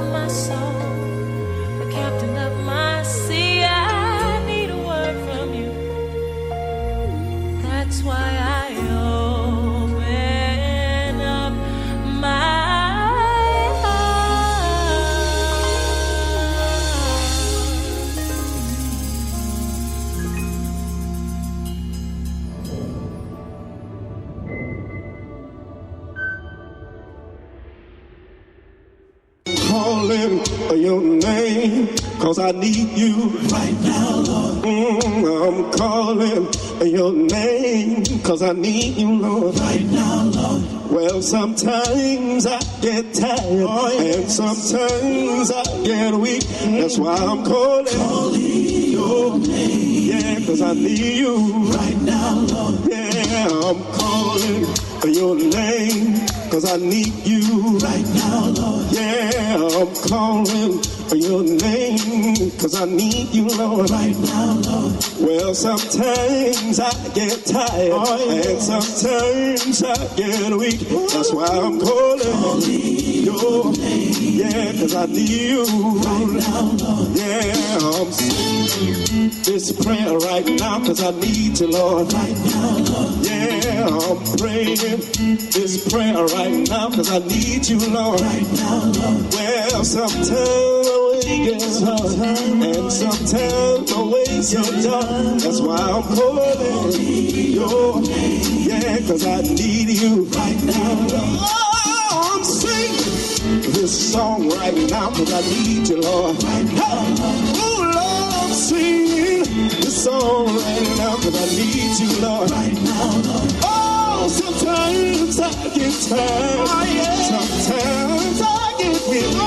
of my soul, the captain of my sea. I need a word from you. That's why I open up my calling your name, 'cause I need you right now, Lord. I'm calling your name, 'cause I need you, Lord, right now, Lord. Well, sometimes I get tired, and sometimes I get weak. That's why I'm calling your name. Yeah, 'cause I need you right now, Lord. Yeah, I'm calling your name, 'cause I need you right now, Lord. Yeah, I'm calling your name, 'cause I need you, Lord, right now, Lord. Well, sometimes I get tired, and sometimes I get weak. That's why I'm calling your name. Yeah, 'cause I need you right now, Lord. Yeah, I'm singing this prayer right now, 'cause I need you, Lord, right now, Lord. Yeah, I'm praying this prayer right now, 'cause I need you, Lord, right now, Lord. Well, sometimes the way gets hard, and sometimes the way so dark. That's why I'm calling your name. Yeah, 'cause I need you right now, Lord. Oh, I'm singing this song right now, 'cause I need you, Lord, right now, Lord. Oh, Lord, I'm singing this song right now, 'cause I need you, Lord, right now, Lord. Oh, sometimes I get tired, sometimes I get weary,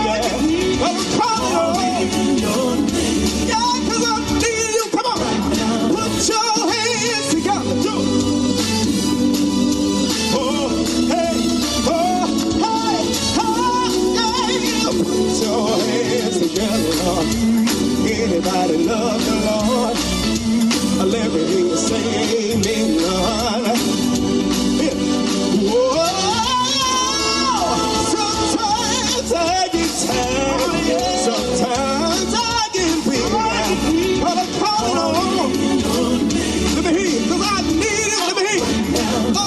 but I'm calling your name. Yeah, 'cause I need you. Come on, put your hands together, do. Oh, hey, oh, hey, oh, yeah. Put your hands together, Lord. Anybody love the Lord? Let me hear you say amen, Lord. Whoa, sometimes I get tired, sometimes I get weary, but I'm calling on. Let me hear you, 'cause I need it. Let me hear you. Oh,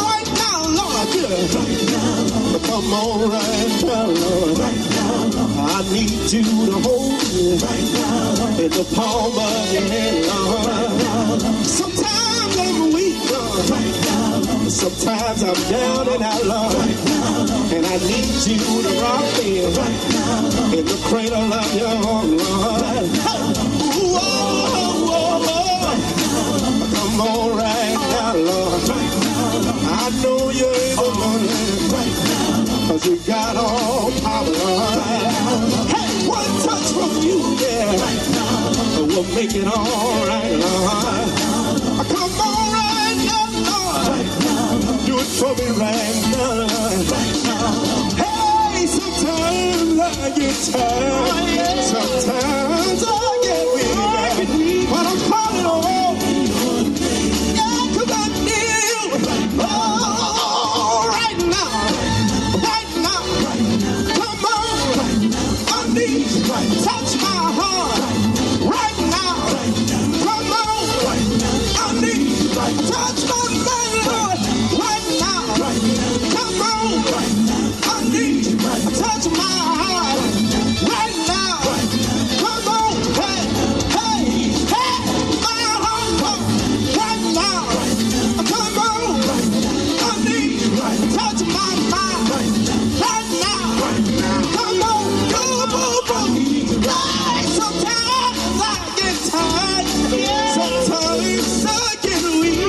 right now, Lord, yeah. Come on, right now, Lord. I need you to hold me right now in the palm of your hand, Lord. Sometimes I'm weak, Lord. Sometimes I'm down and out, Lord. And I need you to rock me in the cradle of your arm, Lord. Ooh, oh, oh, oh. Come on right now, Lord. I know you're able, Lord, 'cause you got all power, Lord. Hey, one touch from you, yeah, we'll make it all right, Lord. Come on right now, Lord. Do it for me right now, Lord. Hey, sometimes I get tired, sometimes I get weary, but I'm calling on. Yeah, 'cause I need you. Oh, right now. Come on, I need you. Touch my heart right now. Come on, I need you. Touch my mind, Lord, right now. Come on, I need you. Touch my heart right now. Come on, hey, hey, hey, my heart right now. Come on, I need you. Touch my mind right now. Come on, hey, sometimes I get tired, sometimes I get weak.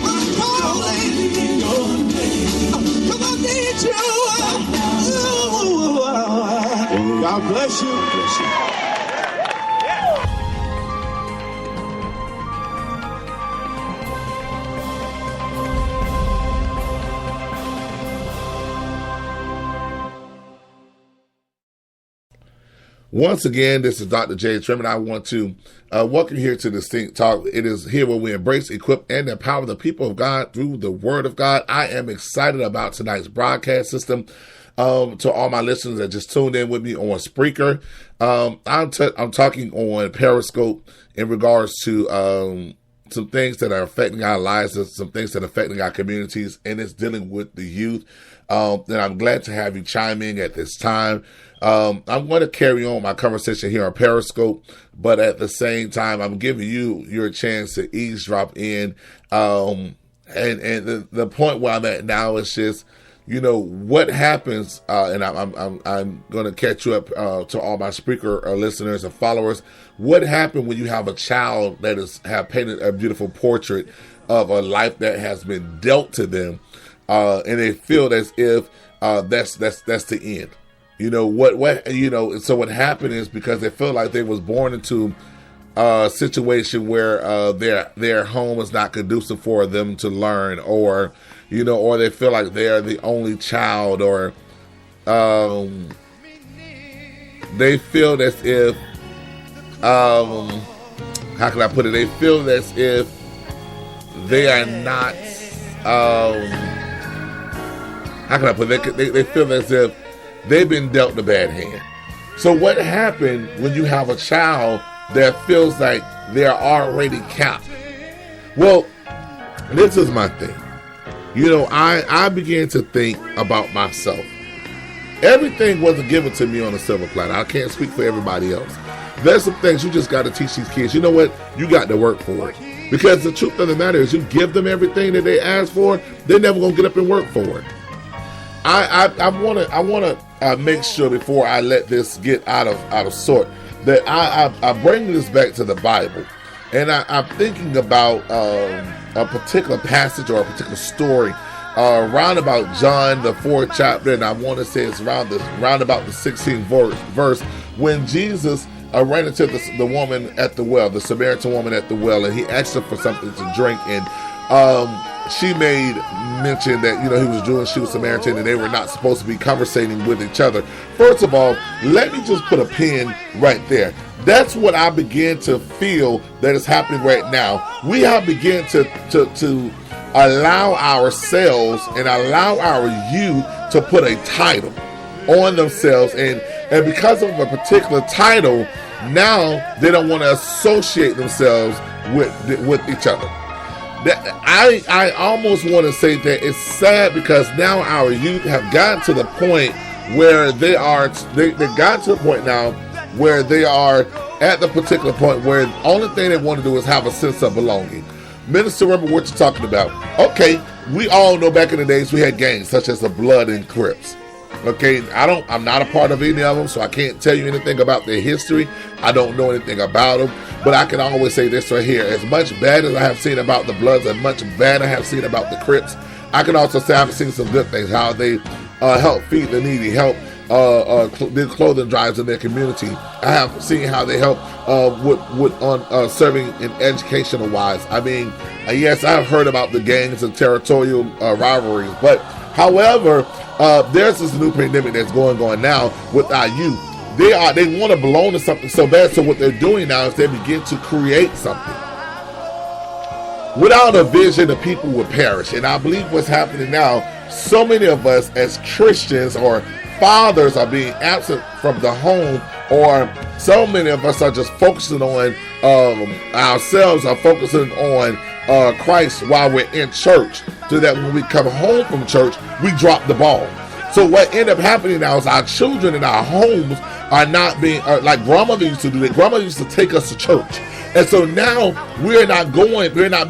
I'm calling your name, 'cause I need you. God bless you. Once again, this is Dr. J. Trim, and I want to welcome you here to Distinct Talk. It is here where we embrace, equip, and empower the people of God through the Word of God. I am excited about tonight's broadcast system. to all my listeners that just tuned in with me on Spreaker. I'm talking on Periscope in regards to some things that are affecting our lives, some things that are affecting our communities, and it's dealing with the youth. And I'm glad to have you chime in at this time. I'm going to carry on my conversation here on Periscope, but at the same time, I'm giving you your chance to eavesdrop in. And the point where I'm at now is just, what happens, and I'm going to catch you up to all my Spreaker listeners and followers. What happened when you have a child that have painted a beautiful portrait of a life that has been dealt to them, and they feel as if that's the end. So what happened is because they feel like they was born into a situation where their home is not conducive for them to learn, or they feel like they're the only child, or they feel as if how can I put it? They feel as if they are not how can I put it? They feel as if they've been dealt a bad hand. So what happened when you have a child that feels like they're already capped? Well, this is my thing. I began to think about myself. Everything wasn't given to me on a silver platter. I can't speak for everybody else. There's some things you just got to teach these kids. You know what? You got to work for it. Because the truth of the matter is, you give them everything that they ask for, they're never going to get up and work for it. I want to make sure before I let this get out of sort that I bring this back to the Bible, and I'm thinking about a particular passage or a particular story around about John the 4th chapter, and I want to say it's around about the 16th verse when Jesus ran into the woman at the well, the Samaritan woman at the well, and he asked her for something to drink, and she made mention that he was Jewish, she was Samaritan, and they were not supposed to be conversating with each other. First of all, let me just put a pin right there. That's what I begin to feel that is happening right now. We have begun to allow ourselves and allow our youth to put a title on themselves, and because of a particular title, now they don't want to associate themselves with each other. I almost want to say that it's sad because now our youth have gotten to the point where they got to the point now where they are at the particular point where the only thing they want to do is have a sense of belonging. Minister, remember what you're talking about. Okay, we all know back in the days we had gangs such as the Blood and Crips. Okay, I'm not a part of any of them, so I can't tell you anything about their history. I don't know anything about them, but I can always say this right here. As much bad as I have seen about the Bloods and much bad I have seen about the Crips, I can also say I've seen some good things, how they help feed the needy, help did clothing drives in their community. I have seen how they help on serving in educational wise. I mean, yes, I've heard about the gangs and territorial rivalries, but however, there's this new pandemic that's going on now with our youth. They want to belong to something so bad, so what they're doing now is they begin to create something. Without a vision, the people will perish. And I believe what's happening now, so many of us as Christians or fathers are being absent from the home, or so many of us are just focusing on ourselves, are focusing on Christ while we're in church, so that when we come home from church, we drop the ball. So what ended up happening now is our children in our homes are not being, like grandmother used to do. That grandmother used to take us to church. And so now we're not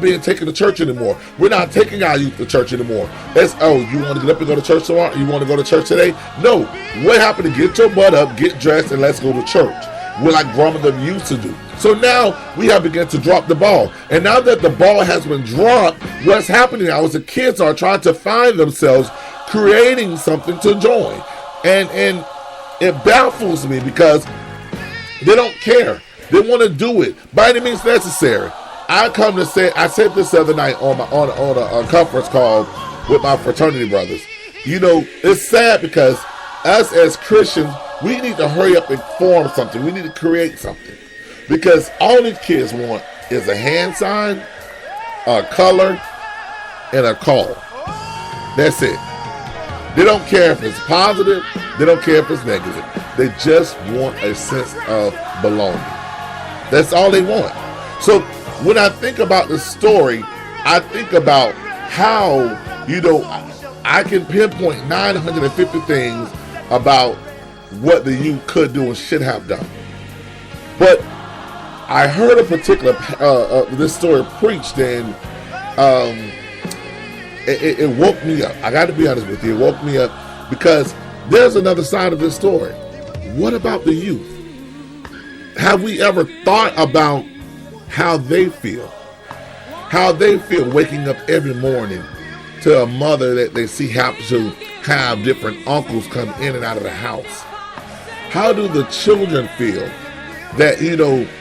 being taken to church anymore. We're not taking our youth to church anymore. It's, you want to get up and go to church tomorrow? You want to go to church today? No. What happened to get your butt up, get dressed, and let's go to church? We're like grandmother used to do. So now we have begun to drop the ball. And now that the ball has been dropped, what's happening now is the kids are trying to find themselves creating something to join. And it baffles me because they don't care. They want to do it by any means necessary. I said this the other night on a conference call with my fraternity brothers. It's sad because us as Christians, we need to hurry up and form something. We need to create something. Because all these kids want is a hand sign, a color, and a call. That's it. They don't care if it's positive. They don't care if it's negative. They just want a sense of belonging. That's all they want. So when I think about the story, I think about how, I can pinpoint 950 things about what the youth could do and should have done. But I heard a particular, this story preached, and it woke me up. I got to be honest with you. It woke me up because there's another side of this story. What about the youth? Have we ever thought about how they feel? How they feel waking up every morning to a mother that they see happen to have different uncles come in and out of the house? How do the children feel that,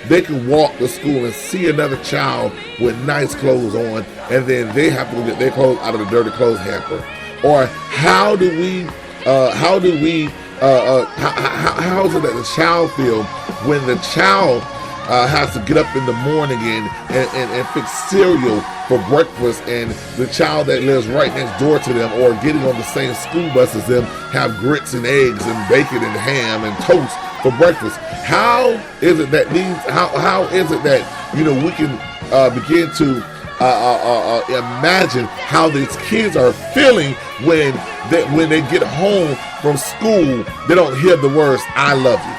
they can walk to school and see another child with nice clothes on, and then they have to go get their clothes out of the dirty clothes hamper? Or how is it that the child feel when the child has to get up in the morning and fix cereal for breakfast, and the child that lives right next door to them or getting on the same school bus as them have grits and eggs and bacon and ham and toast for breakfast? How is it that how is it that we can begin to imagine how these kids are feeling when they get home from school, they don't hear the words "I love you"?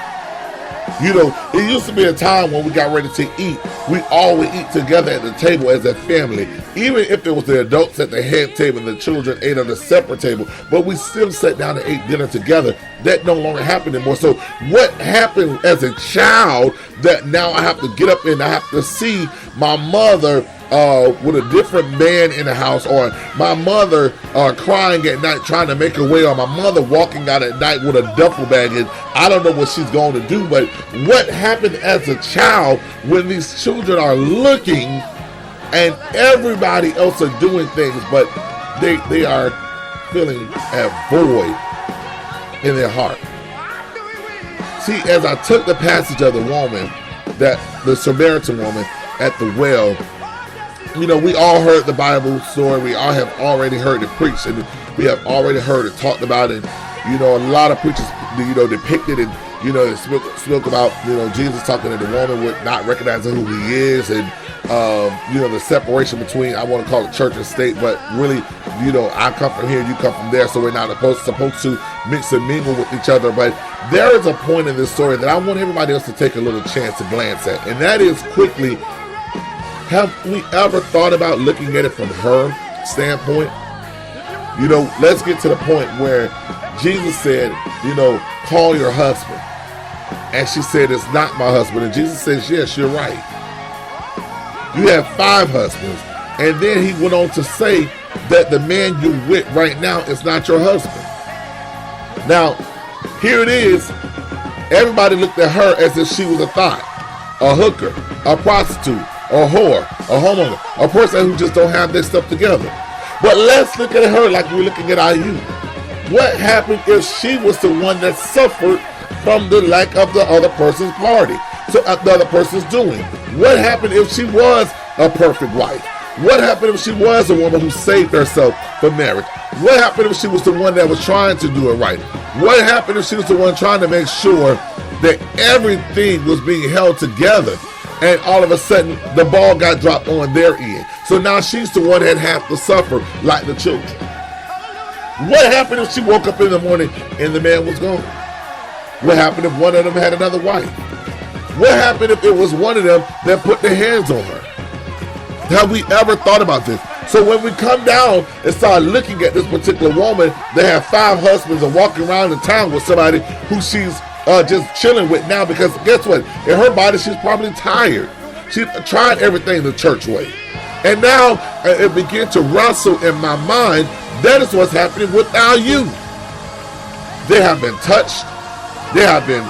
It used to be a time when we got ready to eat, we all would eat together at the table as a family, even if it was the adults at the head table and the children ate at a separate table, but we still sat down and ate dinner together. That no longer happens anymore. So what happened as a child that now I have to get up and I have to see my mother with a different man in the house, or my mother crying at night trying to make her way, or my mother walking out at night with a duffel bag, and I don't know what she's going to do. But what happened as a child when these children are looking and everybody else are doing things, but they are feeling a void in their heart? See, as I took the passage of the woman, the Samaritan woman at the well, we all heard the Bible story. We all have already heard it preached, and we have already heard it talked about. And a lot of preachers, depicted and spoke about Jesus talking to the woman with not recognizing who he is, and the separation between, I want to call it church and state, but really, I come from here, you come from there, so we're not supposed to mix and mingle with each other. But there is a point in this story that I want everybody else to take a little chance to glance at, and that is quickly, have we ever thought about looking at it from her standpoint? Let's get to the point where Jesus said, call your husband. And she said, it's not my husband. And Jesus says, yes, you're right. You have 5 husbands. And then he went on to say that the man you're with right now is not your husband. Now, here it is. Everybody looked at her as if she was a thot, a hooker, a prostitute, a whore, a homeowner, a person who just don't have their stuff together. But let's look at her like we're looking at our youth. What happened if she was the one that suffered from the lack of the other person's party, so the other person's doing? What happened if she was a perfect wife? What happened if she was a woman who saved herself for marriage? What happened if she was the one that was trying to do it right? What happened if she was the one trying to make sure that everything was being held together, and all of a sudden the ball got dropped on their end? So now she's the one that had to suffer like the children. What happened if she woke up in the morning and the man was gone? What happened if one of them had another wife? What happened if it was one of them that put their hands on her? Have we ever thought about this? So when we come down and start looking at this particular woman, they have 5 husbands and walking around in town with somebody who she's just chilling with now, because guess what? In her body, she's probably tired. She tried everything the church way. And now it began to wrestle in my mind. That is what's happening with our youth. They have been touched. They have been